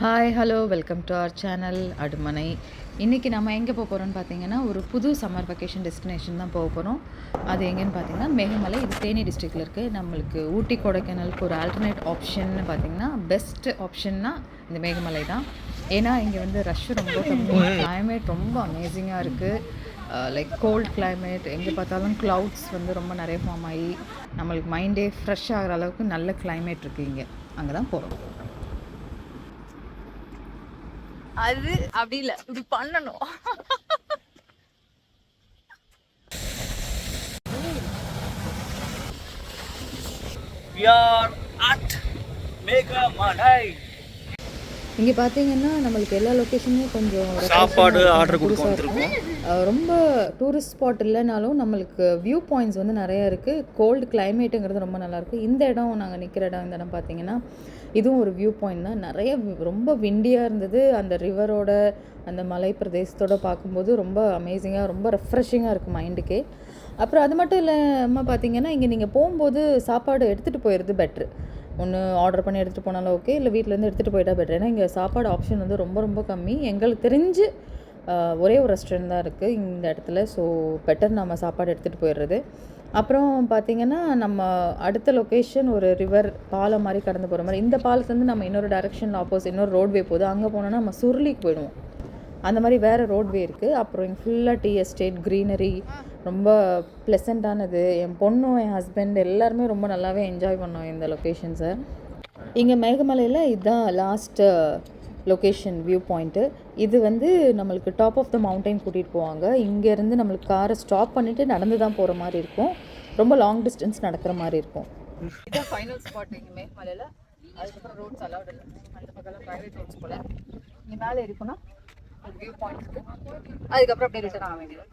Hi hello welcome to our channel அடுமனை. இன்றைக்கி நம்ம எங்கே போக போகிறோம்னு பார்த்தீங்கன்னா ஒரு புது சம்மர் வெக்கேஷன் டெஸ்டினேஷன் தான் போக போகிறோம். அது எங்கேன்னு பார்த்தீங்கன்னா மேகமலை. இது தேனி டிஸ்ட்ரிக்டில் இருக்குது. நம்மளுக்கு ஊட்டி கொடைக்கானலுக்கு ஒரு ஆல்டர்னேட் ஆப்ஷன்னு பார்த்தீங்கன்னா பெஸ்ட் ஆப்ஷன்னா இந்த மேகமலை தான். ஏன்னா இங்கே வந்து ரஷ் ரொம்ப கம்மி, கிளைமேட் ரொம்ப அமேசிங்காக இருக்குது. லைக் கோல்ட் கிளைமேட், எங்கே பார்த்தாலும் க்ளவுட்ஸ் வந்து ரொம்ப நிறைய ஃபார்ம் ஆகி நம்மளுக்கு மைண்டே ஃப்ரெஷ் ஆகிற அளவுக்கு நல்ல கிளைமேட் இருக்குது இங்கே. அங்கே தான் போகிறோம். அது அப்படி இல்ல, இப்படி பண்ணணும். We are at Meghamalai. இங்கே பார்த்தீங்கன்னா நம்மளுக்கு எல்லா லொக்கேஷனுமே கொஞ்சம் சாப்பாடு ஆர்டர் கொடுக்க வந்துருக்கோம். ரொம்ப டூரிஸ்ட் ஸ்பாட் இல்லைனாலும் நம்மளுக்கு வியூ பாயிண்ட்ஸ் வந்து நிறையா இருக்குது. கோல்டு கிளைமேட்டுங்கிறது ரொம்ப நல்லாயிருக்கு. இந்த இடம் நாங்கள் நிற்கிற இடம், இந்த இடம் பார்த்தீங்கன்னா இதுவும் ஒரு வியூ பாயிண்ட் தான். நிறைய ரொம்ப விண்டியாக இருந்தது. அந்த ரிவரோட அந்த மலை பிரதேசத்தோடு பார்க்கும்போது ரொம்ப அமேசிங்காக, ரொம்ப ரெஃப்ரெஷிங்காக இருக்குது மைண்டுக்கே. அப்புறம் அது மட்டும் இல்லாமல் பார்த்தீங்கன்னா இங்கே நீங்கள் போகும்போது சாப்பாடு எடுத்துகிட்டு போயிடுறது பெட்ரு. ஒன்று ஆர்டர் பண்ணி எடுத்துகிட்டு போனாலும் ஓகே, இல்லை வீட்டிலேருந்து எடுத்துகிட்டு போயிட்டா பெட்ரு. ஏன்னா இங்கே சாப்பாடு ஆப்ஷன் வந்து ரொம்ப ரொம்ப கம்மி. எங்களுக்கு தெரிஞ்சு ஒரே ஒரு ரெஸ்டாரண்ட் தான் இருக்குது இந்த இடத்துல. ஸோ பெட்டர் நம்ம சாப்பாடு எடுத்துகிட்டு போயிடுறது. அப்புறம் பார்த்திங்கன்னா நம்ம அடுத்த லொக்கேஷன் ஒரு ரிவர் பாலம் மாதிரி கடந்து போகிற மாதிரி. இந்த பாலத்துலேருந்து நம்ம இன்னொரு டைரெக்ஷனில் ஆப்போசிட் இன்னொரு ரோட்வே போகுது. அங்கே போனோன்னா நம்ம சுருளிக்கு போயிடுவோம். அந்த மாதிரி வேறு ரோட்வே இருக்குது. அப்புறம் இங்கே ஃபுல்லாக டீ எஸ்டேட், க்ரீனரி, ரொம்ப ப்ளசண்ட்டானது. என் பொண்ணும் என் ஹஸ்பண்ட் எல்லாருமே ரொம்ப நல்லாவே என்ஜாய் பண்ணோம் இந்த லொக்கேஷன்ஸை. இங்கே மேகமலையில் இதுதான் லாஸ்ட்டு லொக்கேஷன் வியூ பாயிண்ட்டு. இது வந்து நம்மளுக்கு டாப் ஆஃப் த மவுண்டைன் கூட்டிகிட்டு போவாங்க. இங்கேருந்து நம்மளுக்கு காரை ஸ்டாப் பண்ணிவிட்டு நடந்து தான் போகிற மாதிரி இருக்கும். ரொம்ப லாங் டிஸ்டன்ஸ் நடக்கிற மாதிரி இருக்கும். இதுதான் ஃபைனல் ஸ்பாட் இங்கே மேகமலையில். அதுக்கப்புறம் ரோட்ஸ் அலௌட் இல்லை. அந்த பக்கம் ப்ரைவேட் ரோட்ஸ் போல். இங்கே மேலே இருக்குன்னா ஒரு வியூ பாயிண்ட் இருக்குது. அதுக்கப்புறம் அப்படியே ரிட்டர்ன் ஆக வேண்டியது.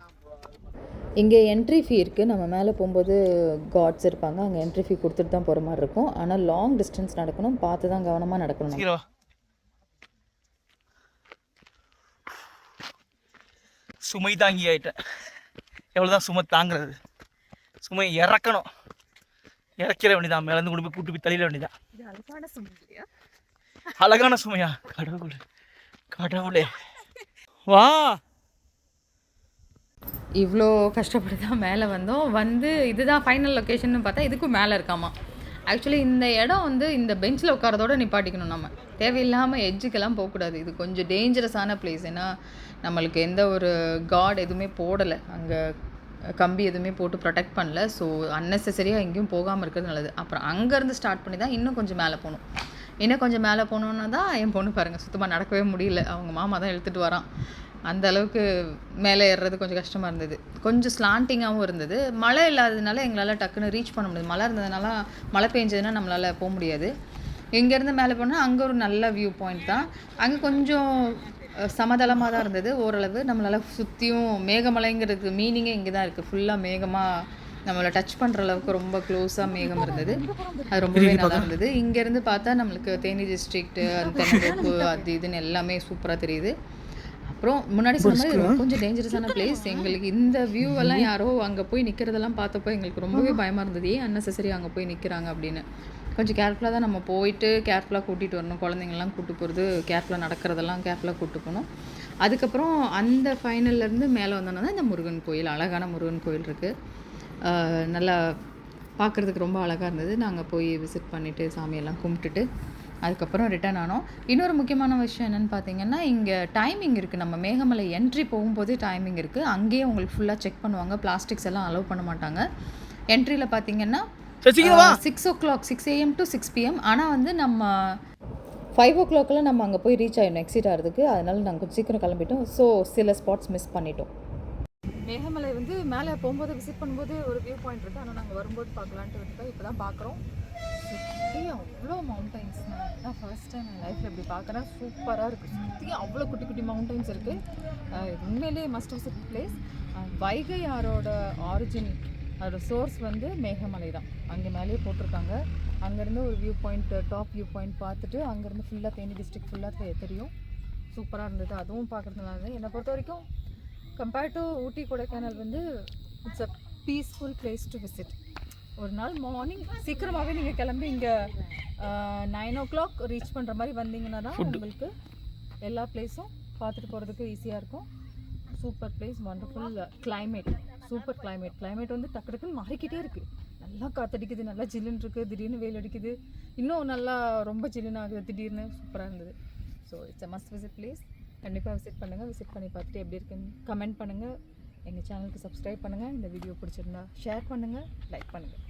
இங்கே என்ட்ரி ஃபீ இருக்குது. நம்ம மேலே போகும்போது காட்ஸ் இருப்பாங்க. அங்கே என்ட்ரி ஃபீ கொடுத்துட்டு தான் போகிற மாதிரி இருக்கும். ஆனால் லாங் டிஸ்டன்ஸ் நடக்கணும், பார்த்து தான் கவனமாக நடக்கணும். சுமை தாங்கி ஆயிட்டேன். எவ்வளோதான் சுமை தாங்கிறது? சுமை இறக்கணும், இறக்கிற வேண்டியதான். மேலேருந்து கொண்டு போய் கூட்டு போய் தள்ளிட வேண்டியதான். அழகான சுமை இல்லையா? அழகான சுமையா? கடவுளே கடவுளே, வா. இவ்வளோ கஷ்டப்பட்டு தான் மேலே வந்தோம். வந்து இதுதான் ஃபைனல் லொக்கேஷன் பார்த்தா இதுக்கும் மேலே இருக்காமா. ஆக்சுவலி இந்த இடம் வந்து இந்த பெஞ்சில் உட்காரதோடு நிப்பாட்டிக்கணும். நம்ம தேவையில்லாமல் எட்ஜுக்கெல்லாம் போகக்கூடாது. இது கொஞ்சம் டேஞ்சரஸான பிளேஸ். ஏன்னா நம்மளுக்கு எந்த ஒரு காட் எதுவுமே போடலை, அங்கே கம்பி எதுவுமே போட்டு ப்ரொடெக்ட் பண்ணல. ஸோ அன்னெசரியாக எங்கேயும் போகாமல் இருக்கிறது நல்லது. அப்புறம் அங்கேருந்து ஸ்டார்ட் பண்ணி தான் இன்னும் கொஞ்சம் மேலே போகணும். இன்னும் கொஞ்சம் மேலே போனோன்னா தான் என் பொண்ணு பாருங்கள் சுத்தமாக நடக்கவே முடியல. அவங்க மாமா தான் இழுத்துட்டு வரான். அந்த அளவுக்கு மேலே ஏறுறது கொஞ்சம் கஷ்டமாக இருந்தது. கொஞ்சம் ஸ்லாண்டிங்காகவும் இருந்தது. மழை இல்லாததுனால எங்களால் டக்குன்னு ரீச் பண்ண முடியாது. மழை இருந்ததுனால, மழை பெஞ்சதுன்னா நம்மளால் போக முடியாது. இங்கேருந்து மேலே போனால் அங்கே ஒரு நல்ல வியூ பாயிண்ட் தான். அங்கே கொஞ்சம் சமதளமாக தான் இருந்தது ஓரளவு. நம்மளால் சுற்றியும் மேகமலைங்கிறது மீனிங்கே இங்கே தான் இருக்குது. ஃபுல்லாக மேகமாக நம்மளை டச் பண்ணுற அளவுக்கு ரொம்ப க்ளோஸாக மேகம் இருந்தது. அது ரொம்பவே நல்லா இருந்தது. இங்கேருந்து பார்த்தா நம்மளுக்கு தேனி டிஸ்ட்ரிக்ட், அந்த தென்னந்தோப்பு, அது இதுன்னு எல்லாமே சூப்பராக தெரியுது. அப்புறம் முன்னாடி சொன்ன மாதிரி கொஞ்சம் டேஞ்சரஸான பிளேஸ். எங்களுக்கு இந்த வியூவெல்லாம் யாரோ அங்கே போய் நிற்கிறதெல்லாம் பார்த்தப்போ எங்களுக்கு ரொம்பவே பயமாக இருந்தது. ஏன் அன்னெசரி அங்கே போய் நிற்கிறாங்க அப்படின்னு. கொஞ்சம் கேர்ஃபுல்லாக தான் நம்ம போயிட்டு கேர்ஃபுல்லாக கூட்டிகிட்டு வரணும். குழந்தைங்கள்லாம் கூப்பிட்டு போகிறது, கேர்ஃபுல்லாக நடக்கிறதெல்லாம் கேர்ஃபுல்லாக கூப்பிட்டு போகணும். அதுக்கப்புறம் அந்த ஃபைனல்லேருந்து மேலே வந்தோன்னா தான் இந்த முருகன் கோயில், அழகான முருகன் கோயில் இருக்குது. நல்லா பார்க்குறதுக்கு ரொம்ப அழகாக இருந்தது. நாங்கள் போய் விசிட் பண்ணிவிட்டு சாமியெல்லாம் கும்பிட்டுட்டு அதுக்கப்புறம் ரிட்டர்ன் ஆனோம். இன்னொரு முக்கியமான விஷயம் என்னென்னு பார்த்தீங்கன்னா இங்கே டைமிங் இருக்குது. நம்ம மேகமலை என்ட்ரி போகும்போது டைமிங் இருக்குது. அங்கேயே உங்களுக்கு ஃபுல்லாக செக் பண்ணுவாங்க. பிளாஸ்டிக்ஸ் எல்லாம் அலோவ் பண்ண மாட்டாங்க. என்ட்ரியில் பார்த்தீங்கன்னா 6 o'clock, 6 AM to 6 PM. ஆனால் வந்து நம்ம 5 o'clock நம்ம அங்கே போய் ரீச் ஆகிடணும் எக்ஸிட் ஆகிறதுக்கு. அதனால நாங்கள் கொஞ்சம் சீக்கிரம் கிளம்பிட்டோம். ஸோ சில ஸ்பாட்ஸ் மிஸ் பண்ணிட்டோம். மேகமலை வந்து மேலே போகும்போது விசிட் பண்ணும்போது ஒரு வியூ பாயிண்ட் இருக்குது. ஆனால் நாங்கள் வரும்போது பார்க்கலான்ட்டு விட்டுட்டோம். இப்போ தான் பார்க்குறோம். சுற்றி அவ்வளோ மவுண்டைன்ஸ். நான் ஃபர்ஸ்ட் டைம் என் லைஃப்பில் எப்படி பார்க்குறேன். சூப்பராக இருக்குது. சுற்றி அவ்வளோ குட்டி குட்டி மவுண்டைன்ஸ் இருக்குது. உண்மையிலேயே மஸ்ட் விசிட் பிளேஸ். வைகை ஆரோட ஆரிஜின், அதோட சோர்ஸ் வந்து மேகமலை தான். அங்கே மேலேயே போட்டிருக்காங்க. அங்கேருந்து ஒரு view point, top view point பார்த்துட்டு அங்கேருந்து ஃபுல்லாக தேனி டிஸ்ட்ரிக்ட் ஃபுல்லாக தெரியும். சூப்பராக இருந்தது. அதுவும் பார்க்குறதுனால தான் என்னை பொறுத்த வரைக்கும் கம்பேர்ட் டு ஊட்டி கொடைக்கானல் வந்து it's a peaceful place to visit. ஒரு நாள் மார்னிங் சீக்கிரமாகவே நீங்கள் கிளம்பி இங்கே 9 o'clock ரீச் பண்ணுற மாதிரி வந்தீங்கன்னா தான் உங்களுக்கு எல்லா பிளேஸும் பார்த்துட்டு போகிறதுக்கு ஈஸியாக இருக்கும். Super place, wonderful climate, super climate வந்து டக்கு டக்குன்னு மாறிக்கிட்டே இருக்குது. நல்லா காற்றடிக்குது, நல்லா ஜில்லுன்னு இருக்குது, திடீர்னு வெயில் அடிக்குது, இன்னும் நல்லா ரொம்ப ஜில்லுன்னு ஆகுது திடீர்னு. சூப்பராக இருந்தது. So it's a must visit place. கண்டிப்பாக விசிட் பண்ணுங்கள். விசிட் பண்ணி பார்த்துட்டு எப்படி இருக்குன்னு கமெண்ட் பண்ணுங்கள். எங்கள் சேனலுக்கு சப்ஸ்கிரைப் பண்ணுங்கள். இந்த வீடியோ பிடிச்சிருந்தா ஷேர் பண்ணுங்கள், லைக் பண்ணுங்கள்.